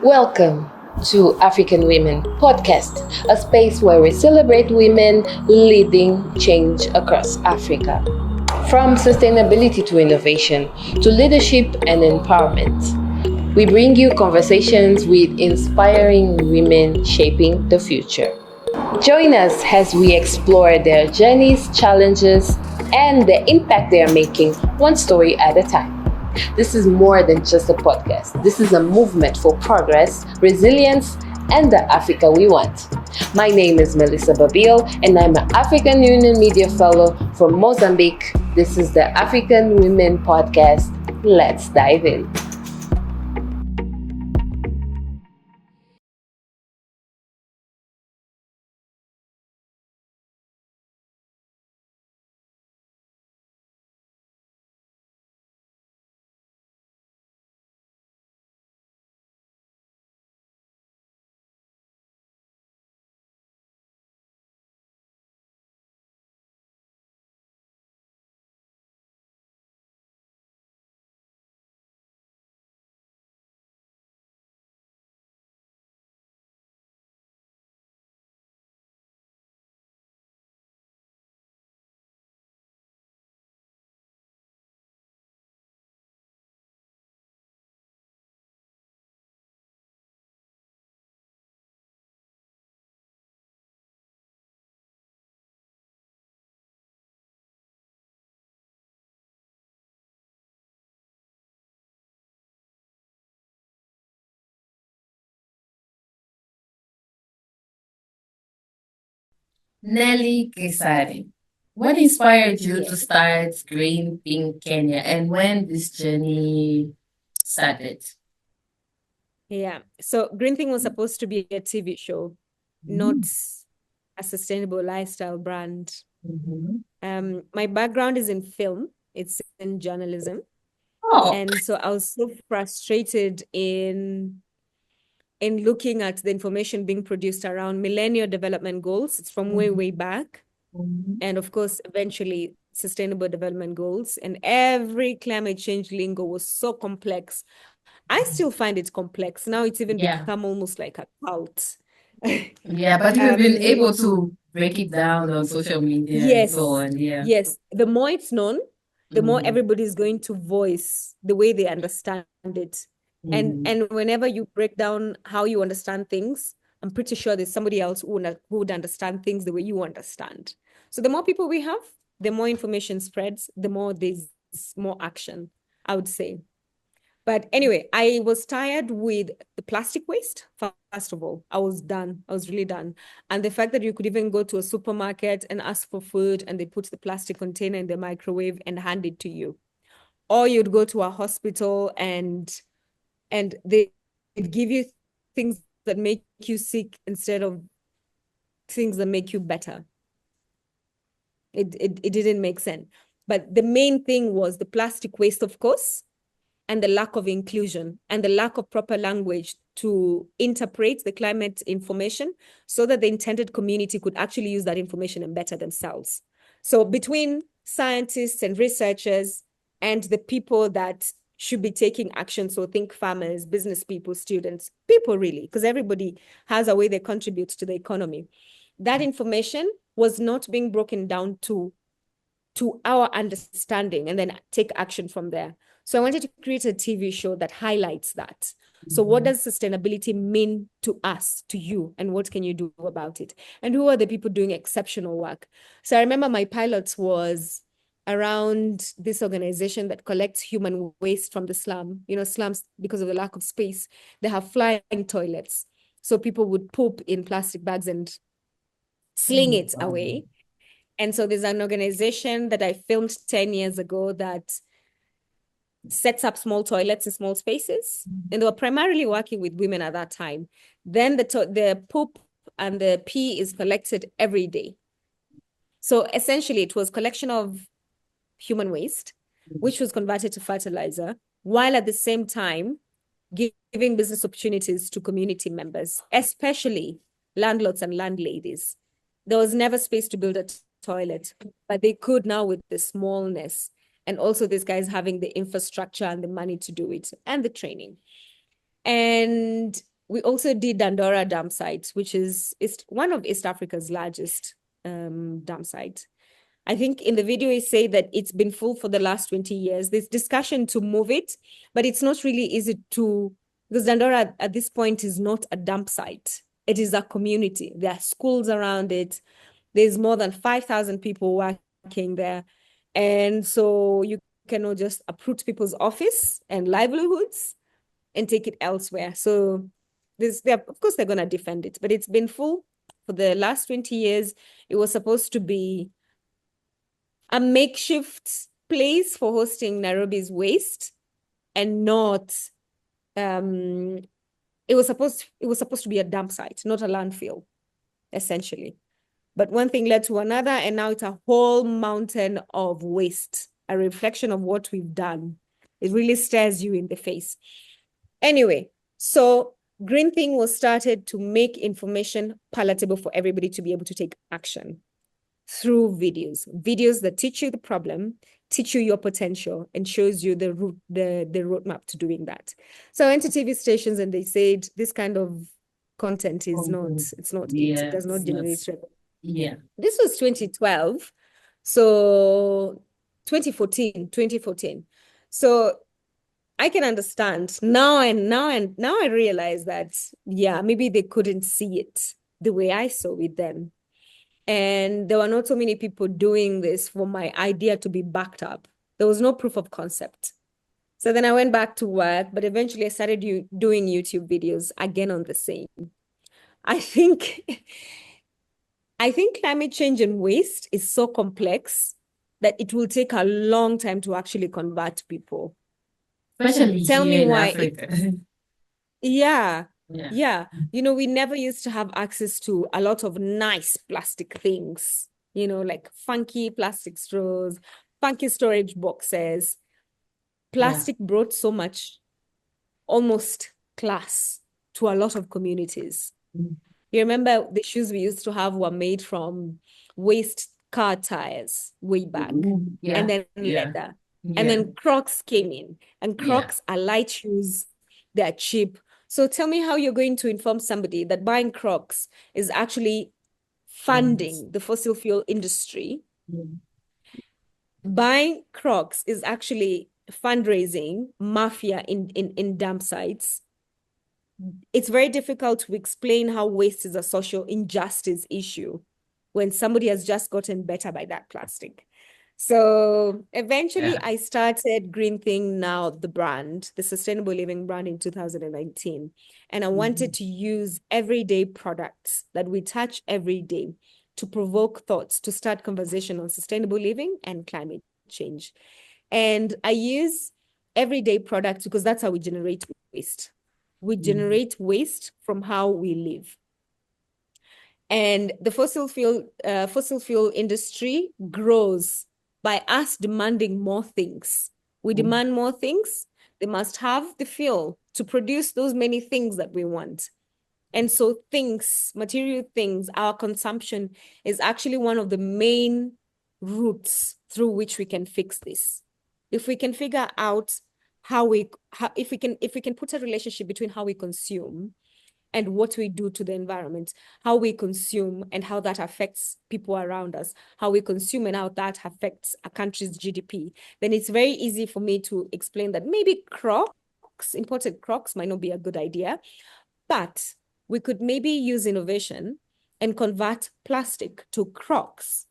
Welcome to African Women Podcast, a space where we celebrate women leading change across Africa. From sustainability to innovation, to leadership and empowerment, we bring you conversations with inspiring women shaping the future. Join us as we explore their journeys, challenges, and the impact they are making one story at a time. This is more than just a podcast. This is a movement for progress, resilience, and the Africa we want. My name is Melissa Babil, and I'm an African Union Media Fellow from Mozambique. This is the African Women Podcast. Let's dive in. Nelly Gesare, what inspired you to start Greenthing Kenya and when this journey started? Yeah. So Greenthing was supposed to be a TV show, not a sustainable lifestyle brand. My background is in film. It's in journalism. And so I was so frustrated in looking at the information being produced around Millennial Development Goals. It's from way back. And of course, eventually Sustainable Development Goals. And every climate change lingo was so complex. I still find it complex. Now it's even become almost like a cult. Yeah, but you've been able to break it down on social media and so on. Yes. The more it's known, the more everybody's going to voice the way they understand it. And whenever you break down how you understand things, I'm pretty sure there's somebody else who would understand things the way you understand. So the more people we have, the more information spreads, the more there's more action, I would say. But anyway, I was tired with the plastic waste. First of all, I was done. I was really done. And the fact that you could even go to a supermarket and ask for food and they put the plastic container in the microwave and hand it to you. Or you'd go to a hospital and they'd give you things that make you sick instead of things that make you better. It didn't make sense. But the main thing was the plastic waste, of course, and the lack of inclusion and the lack of proper language to interpret the climate information so that the intended community could actually use that information and better themselves. So between scientists and researchers and the people that should be taking action, so think farmers, business people, students, people really, because everybody has a way they contribute to the economy. That information was not being broken down to our understanding and then take action from there. So I wanted to create a TV show that highlights that. So what does sustainability mean to us, to you, and what can you do about it? And who are the people doing exceptional work? So I remember my pilots was around this organization that collects human waste from the slum. You know, slums, because of the lack of space, they have flying toilets. So people would poop in plastic bags and sling it away. And so there's an organization that I filmed 10 years ago that sets up small toilets in small spaces. And they were primarily working with women at that time. Then the poop and the pee is collected every day. So essentially it was collection of human waste, which was converted to fertilizer, while at the same time giving business opportunities to community members, especially landlords and landladies. There was never space to build a toilet, but they could now with the smallness. And also these guys having the infrastructure and the money to do it and the training. And we also did Dandora dam site, which is one of East Africa's largest dam site. I think in the video it say that it's been full for the last 20 years. There's discussion to move it, but it's not really easy to, because Dandora at this point is not a dump site. It is a community. There are schools around it. There's more than 5,000 people working there. And so you cannot just uproot people's office and livelihoods and take it elsewhere. So of course they're going to defend it, but it's been full for the last 20 years. It was supposed to be a makeshift place for hosting Nairobi's waste, and not it was supposed to be a dump site, not a landfill, essentially. But one thing led to another, and now it's a whole mountain of waste, a reflection of what we've done. It really stares you in the face. Anyway, so Greenthing was started to make information palatable for everybody to be able to take action through videos that teach you the problem, teach you your potential, and shows you the roadmap to doing that. So I went to TV stations and they said this kind of content is it does not generate revenue. Yeah. This was 2012. So 2014. So I can understand now I realize that, yeah, maybe they couldn't see it the way I saw it then. And there were not so many people doing this for my idea to be backed up. There was no proof of concept. So then I went back to work, but eventually I started doing YouTube videos again on the same. I think climate change and waste is so complex that it will take a long time to actually convert people. Especially Tell here me in why. Africa. Yeah. Yeah. You know, we never used to have access to a lot of nice plastic things, you know, like funky plastic straws, funky storage boxes. Plastic brought so much, almost class to a lot of communities. You remember the shoes we used to have were made from waste car tires way back, and then leather. And then Crocs came in, and Crocs are light shoes. They're cheap. So tell me how you're going to inform somebody that buying Crocs is actually funding the fossil fuel industry. Buying Crocs is actually fundraising mafia in dump sites. It's very difficult to explain how waste is a social injustice issue when somebody has just gotten better by that plastic. So eventually I started Greenthing Now, the brand, the sustainable living brand, in 2019. And I wanted to use everyday products that we touch every day to provoke thoughts, to start conversation on sustainable living and climate change. And I use everyday products because that's how we generate waste. We generate waste from how we live. And the fossil fuel industry grows by us demanding more things. We demand more things. They must have the fuel to produce those many things that we want. And so things, material things, our consumption is actually one of the main routes through which we can fix this. If we can figure out if we can put a relationship between how we consume and what we do to the environment, how we consume and how that affects people around us, how we consume and how that affects a country's GDP, then it's very easy for me to explain that maybe imported Crocs might not be a good idea, but we could maybe use innovation and convert plastic to Crocs.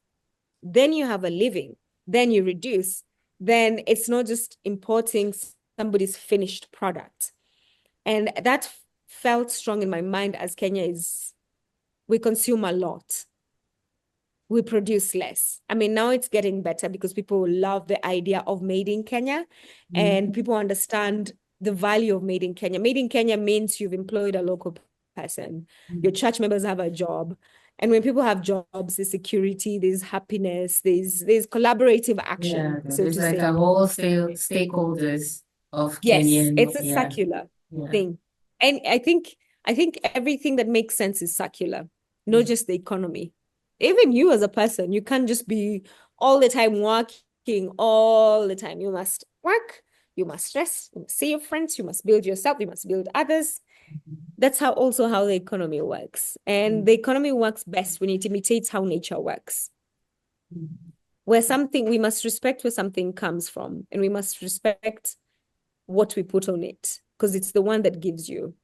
Then you have a living, then you reduce, then it's not just importing somebody's finished product. And that felt strong in my mind as we consume a lot. We produce less. I mean, now it's getting better because people love the idea of made in Kenya and people understand the value of made in Kenya. Made in Kenya means you've employed a local person. Your church members have a job. And when people have jobs, there's security, there's happiness, there's collaborative action. Yeah, there's like a whole stakeholders of Yes, Kenyan. it's a circular thing. And I think everything that makes sense is circular, not just the economy. Even you as a person, you can't just be all the time working all the time. You must work, you must rest, you must see your friends, you must build yourself, you must build others. That's how the economy works. And the economy works best when it imitates how nature works. We must respect where something comes from, and we must respect what we put on it, because it's the one that gives you.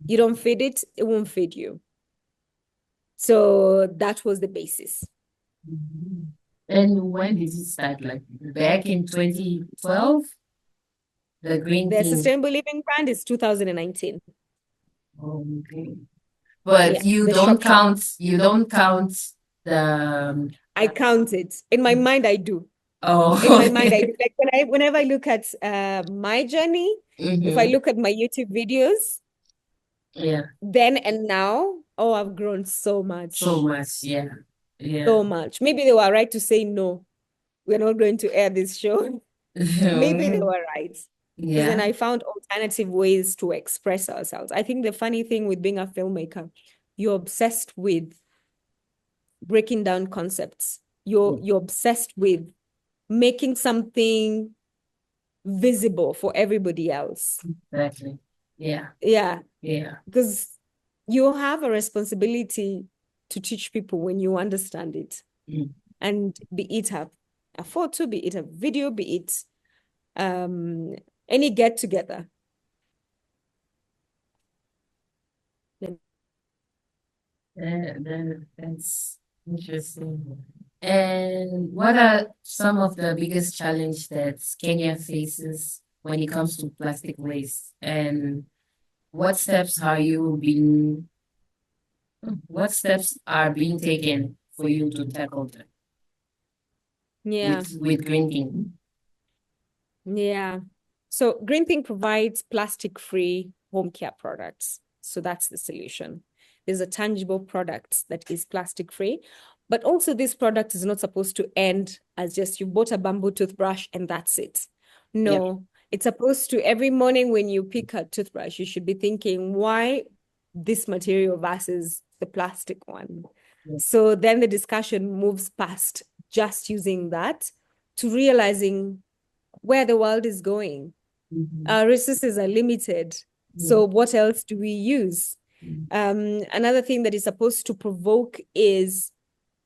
You don't feed it, it won't feed you. So that was the basis. And when did it start? Like back in 2012? The green The thing. sustainable living brand is 2019. Okay. But Yeah, you the don't shop. count the I count it. In my mind, I do. oh In my mind, I do. Like whenever I look at my journey, if I Mhm. look at my YouTube videos, Yeah, then and now, oh, I've grown so much. so much. Yeah. Yeah. So much. Maybe they were right to say no, we're not going to air this show. Maybe they were right. Because then Yeah. I found alternative ways to express ourselves. I think the funny thing with being a filmmaker, you're obsessed with breaking down concepts. You're obsessed with making something visible for everybody else. Exactly. Yeah. Yeah, Yeah. because you have a responsibility to teach people when you understand it. Mm. And be it a photo, be it a video, be it any get together. That's interesting. And what are some of the biggest challenge that Kenya faces when it comes to plastic waste? And what steps are you being, what steps are being taken for you to tackle them Yeah, with Greenthing? yeah. So Greenthing provides plastic-free home care products. So that's the solution. There's a tangible product that is plastic-free, but also this product is not supposed to end as just you bought a bamboo toothbrush and that's it. No, it's supposed to, every morning when you pick a toothbrush, you should be thinking, why this material versus the plastic one? Yeah. So then the discussion moves past just using that to realizing where the world is going. Our resources are limited. So what else do we use? Another thing that is supposed to provoke is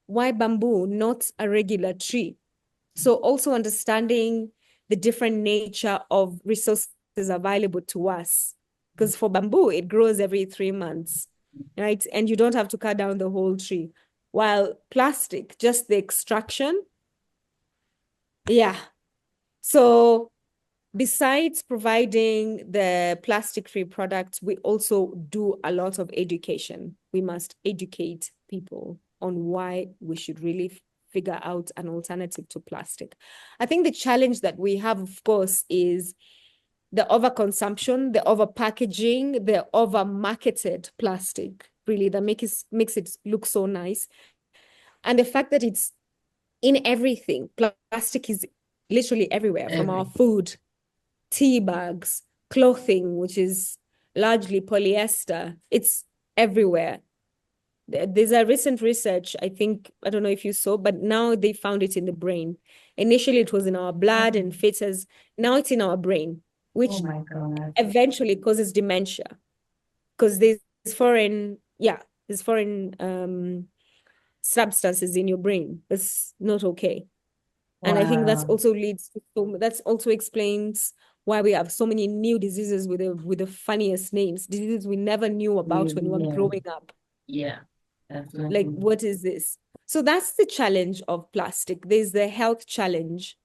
why bamboo, not a regular tree? So also understanding the different nature of resources available to us. Because for bamboo, it grows every 3 months, right? And you don't have to cut down the whole tree. While plastic, just the extraction, yeah. So besides providing the plastic-free products, we also do a lot of education. We must educate people on why we should really figure out an alternative to plastic. I think the challenge that we have, of course, is the overconsumption, the overpackaging, the over-marketed plastic, really, that makes it look so nice. And the fact that it's in everything. Plastic is literally everywhere, from our food, tea bags, clothing, which is largely polyester. It's everywhere. There's a recent research, I think, I don't know if you saw, but now they found it in the brain. Initially, it was in our blood and fetus. Now it's in our brain, which Oh my God. eventually causes dementia because there's foreign substances in your brain. It's not okay. And I think that's Wow. also that's also explains why we have so many new diseases with the funniest names, diseases we never knew about when we were growing up. Yeah, Like, definitely. what is this? So that's the challenge of plastic. There's the health challenge.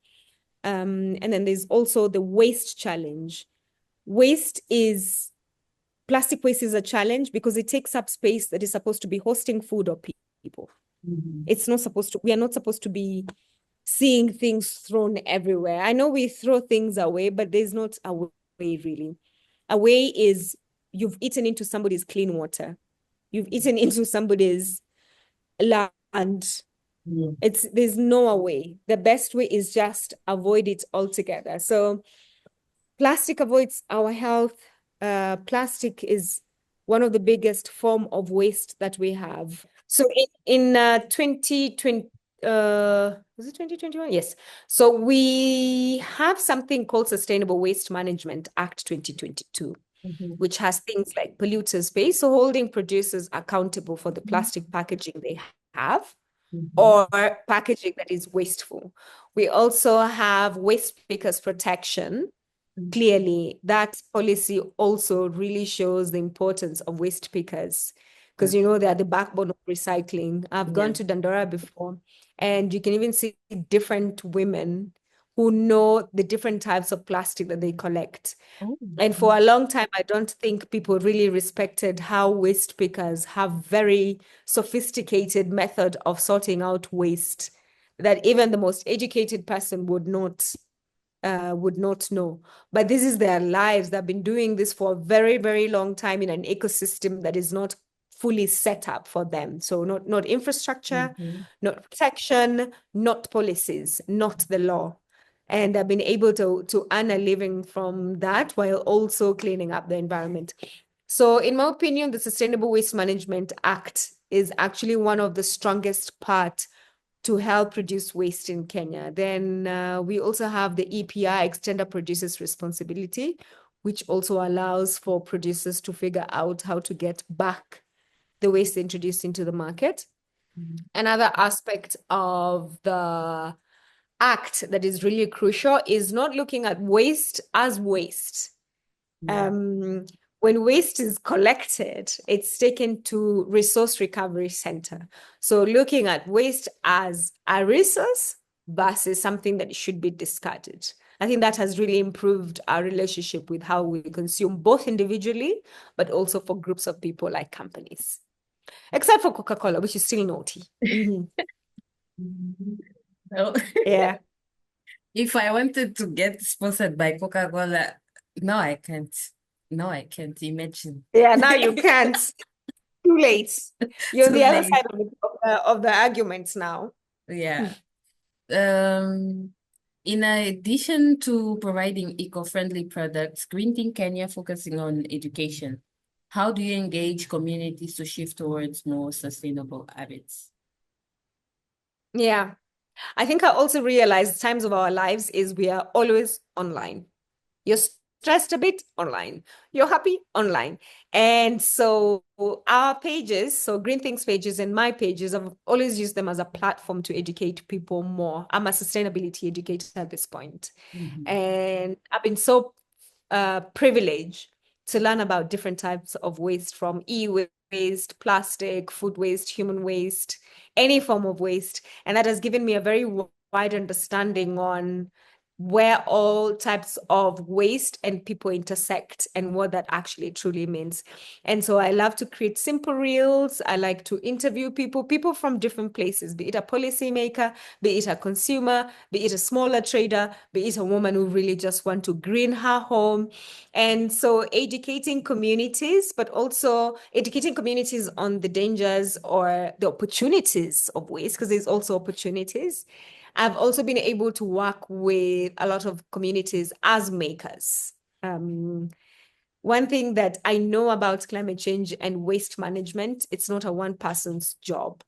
And then there's also the waste challenge. Plastic waste is a challenge because it takes up space that is supposed to be hosting food or people. We are not supposed to be seeing things thrown everywhere. I know we throw things away, but there's not a way really. A way is you've eaten into somebody's clean water. You've eaten into somebody's land. There's no way. The best way is just avoid it altogether. So plastic avoids our health. Plastic is one of the biggest form of waste that we have. So in 2020, was it 2021? Yes. So we have something called Sustainable Waste Management Act 2022. which has things like polluters pay, so holding producers accountable for the plastic packaging they have or packaging that is wasteful. We also have waste pickers protection. Clearly, that policy also really shows the importance of waste pickers because they are the backbone of recycling. I've gone to Dandora before, and you can even see different women who know the different types of plastic that they collect. And for a long time, I don't think people really respected how waste pickers have very sophisticated method of sorting out waste that even the most educated person would not know. But this is their lives. They've been doing this for a very, very long time in an ecosystem that is not fully set up for them. So not infrastructure, not protection, not policies, not the law. And I've been able to earn a living from that while also cleaning up the environment. So in my opinion, the Sustainable Waste Management Act is actually one of the strongest part to help reduce waste in Kenya. Then we also have the EPR, Extender Producers Responsibility, which also allows for producers to figure out how to get back the waste introduced into the market. Another aspect of the act that is really crucial is not looking at waste as waste. When waste is collected, it's taken to resource recovery center. So looking at waste as a resource versus something that should be discarded. I think that has really improved our relationship with how we consume, both individually, but also for groups of people like companies. Except for Coca-Cola, which is still naughty. So, Yeah. if I wanted to get sponsored by Coca-Cola, no, I can't. No, I can't imagine. Yeah, now you can't. Too late. You're on Too the other late. side of the arguments now. Yeah. In addition to providing eco-friendly products, Greenthing Kenya focusing on education. How do you engage communities to shift towards more sustainable habits? Yeah. I think I also realized times of our lives is we are always online. You're stressed a bit online. You're happy online. And so our pages, so Greenthing's pages and my pages, I've always used them as a platform to educate people more. I'm a sustainability educator at this point. And I've been so privileged to learn about different types of waste, from e-waste, plastic, food waste, human waste, any form of waste. And that has given me a very wide understanding on where all types of waste and people intersect and what that actually truly means. And so I love to create simple reels. I like to interview people from different places, be it a policymaker, be it a consumer, be it a smaller trader, be it a woman who really just want to green her home. And so educating communities, but also educating communities on the dangers or the opportunities of waste, because there's also opportunities. I've also been able to work with a lot of communities as makers. One thing that I know about climate change and waste management, it's not a one person's job.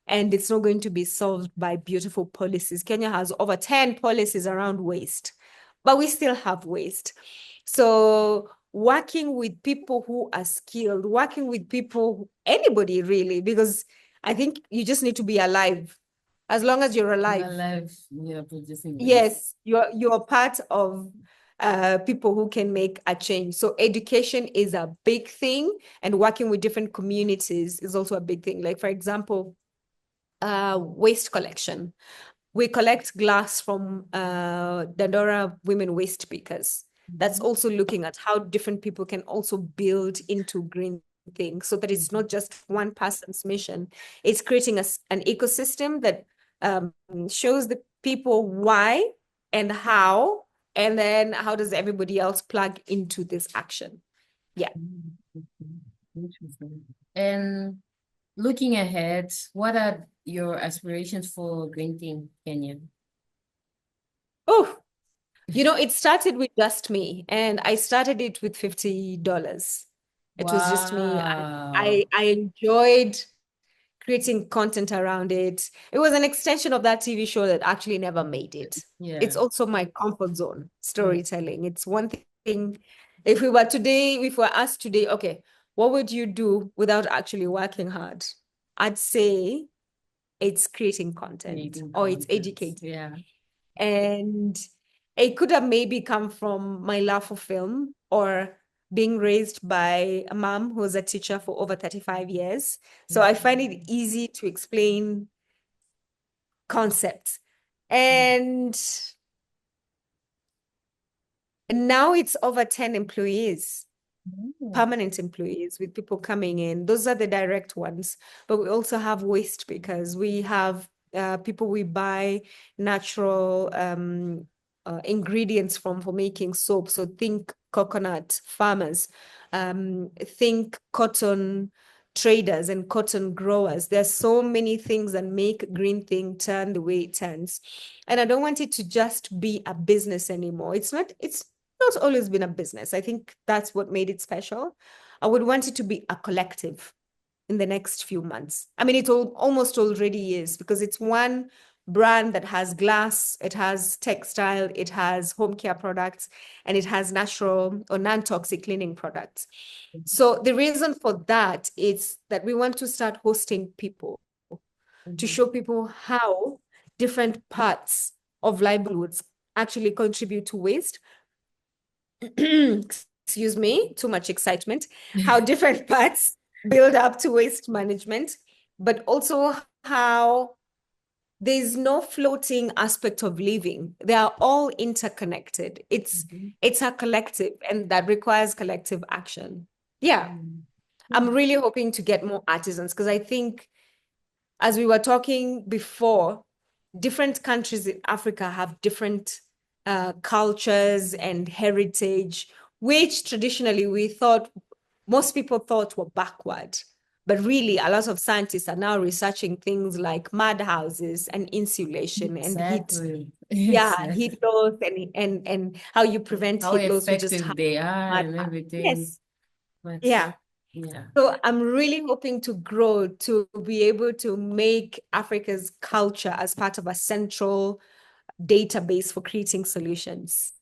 And it's not going to be solved by beautiful policies. Kenya has over 10 policies around waste, but we still have waste. So working with people who are skilled, working with people, anybody really, because I think you just need to be alive. As long as you're alive. Alive, you're producing waste. Yes, you're part of people who can make a change. So education is a big thing, and working with different communities is also a big thing. Like, for example, waste collection. We collect glass from Dandora women waste pickers. That's also looking at how different people can also build into green things, so that it's not just one person's mission. It's creating an ecosystem that shows the people why and how, and then how does everybody else plug into this action. Yeah. Interesting. And looking ahead, what are your aspirations for Greenthing Kenya? Oh, it started with just me, and I started it with $50. It was just me. I enjoyed creating content around it. It was an extension of that TV show that actually never made it. Yeah. It's also my comfort zone, storytelling. It's one thing If we're asked today, okay, what would you do without actually working hard? I'd say it's creating content or it's educating. Yeah. And it could have maybe come from my love for film or being raised by a mom who was a teacher for over 35 years. So I find it easy to explain concepts. And now it's over 10 employees, permanent employees with people coming in. Those are the direct ones. But we also have waste pickers. We have people we buy natural ingredients from for making soap. So think coconut farmers, think cotton traders and cotton growers. There's so many things that make Greenthing turn the way it turns. And I don't want it to just be a business anymore. It's not always been a business. I think that's what made it special. I would want it to be a collective in the next few months. I mean, it almost already is, because it's one brand that has glass, it has textile, it has home care products, and it has natural or non-toxic cleaning products. So the reason for that is that we want to start hosting people to show people how different parts of livelihoods actually contribute to waste. Excuse me, too much excitement, how different parts build up to waste management, but also how there's no floating aspect of living. They are all interconnected. It's a collective, and that requires collective action. Yeah. I'm really hoping to get more artisans, because I think, as we were talking before, different countries in Africa have different cultures and heritage, which traditionally most people thought were backward. But really, a lot of scientists are now researching things like mud houses and insulation and heat. Yeah, heat loss and how you prevent How heat loss. We just effective have they are mud and house. everything. Yes. But Yeah. yeah. So I'm really hoping to grow to be able to make Africa's culture as part of a central database for creating solutions.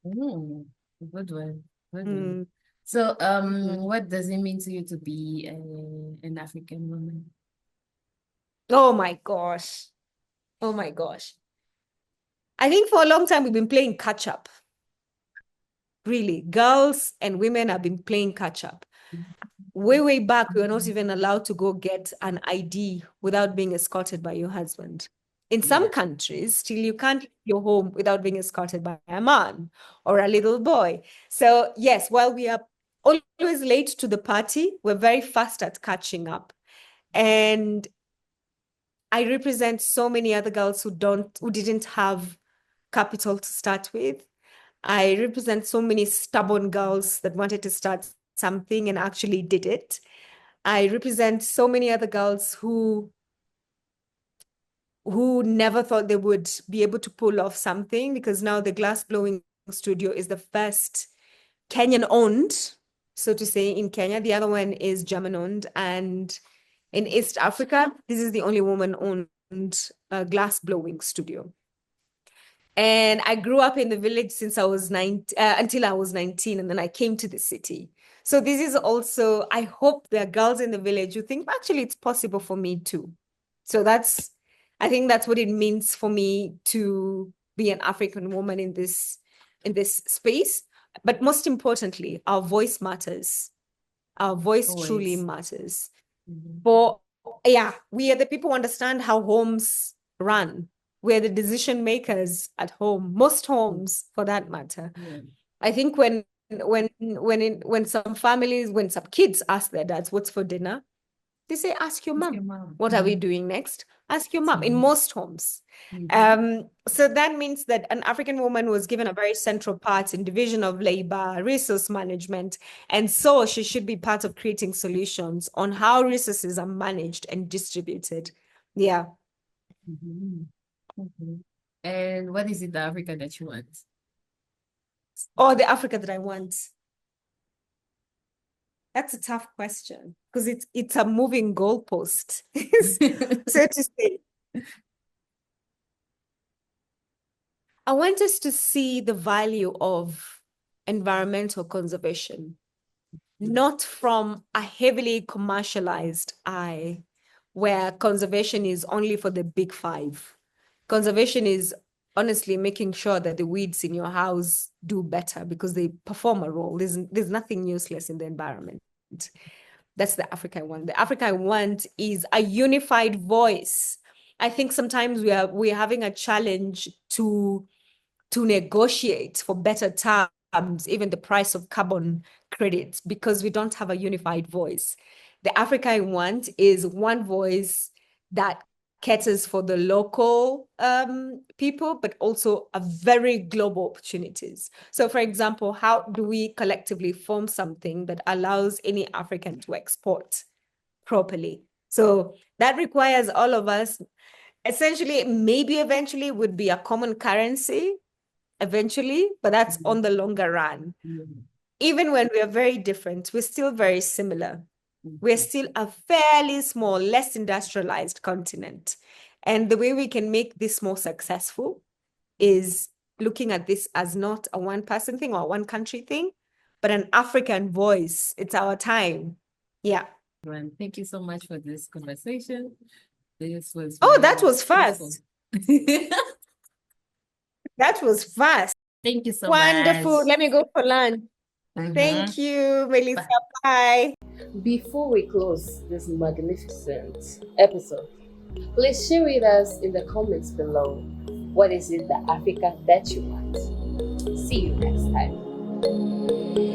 Good one. Good one. Mm. So, what does it mean to you to be an African woman? Oh my gosh. Oh my gosh. I think for a long time we've been playing catch up. Really, girls and women have been playing catch up. Way back, we were not even allowed to go get an ID without being escorted by your husband. In some countries, still you can't leave your home without being escorted by a man or a little boy. So yes, while we are always late to the party, we're very fast at catching up. And I represent so many other girls who didn't have capital to start with. I represent so many stubborn girls that wanted to start something and actually did it. I represent so many other girls who never thought they would be able to pull off something, because now the glass blowing studio is the first Kenyan owned, so to say, in Kenya. The other one is German owned, and in East Africa, this is the only woman owned glass blowing studio. And I grew up in the village since I was until I was 19, and then I came to the city. So this is also, I hope there are girls in the village who think, actually, it's possible for me too. So I think that's what it means for me to be an African woman in this space. But most importantly, our voice matters. Our voice truly matters. For, we are the people who understand how homes run. We're the decision makers at home, most homes for that matter. I think when some families, when some kids ask their dads, what's for dinner? They say, ask your mom. What are we doing next? Ask your mom, in most homes. So that means that an African woman was given a very central part in division of labor, resource management, and so she should be part of creating solutions on how resources are managed and distributed. Yeah. And what is it, the Africa that you want? Oh, the Africa that I want. That's a tough question, because it's a moving goalpost, so to say. I want us to see the value of environmental conservation, not from a heavily commercialized eye where conservation is only for the big five. Conservation is honestly making sure that the weeds in your house do better because they perform a role. There's nothing useless in the environment. That's the Africa I want. The Africa I want is a unified voice. I think sometimes we're having a challenge to negotiate for better terms, even the price of carbon credits, because we don't have a unified voice. The Africa I want is one voice that caters for the local people, but also a very global opportunities. So for example, how do we collectively form something that allows any African to export properly? So that requires all of us, essentially, maybe eventually would be a common currency, eventually, but that's on the longer run. Even when we are very different, we're still very similar. We're still a fairly small, less industrialized continent. And the way we can make this more successful is looking at this as not a one-person thing or a one-country thing, but an African voice. It's our time. Yeah. Thank you so much for this conversation. This was that was fast. That was fast. Thank you so Wonderful. much. Let me go for lunch. Thank you, Melissa. Bye. Before we close this magnificent episode, please share with us in the comments below, what is it the Africa that you want? See you next time.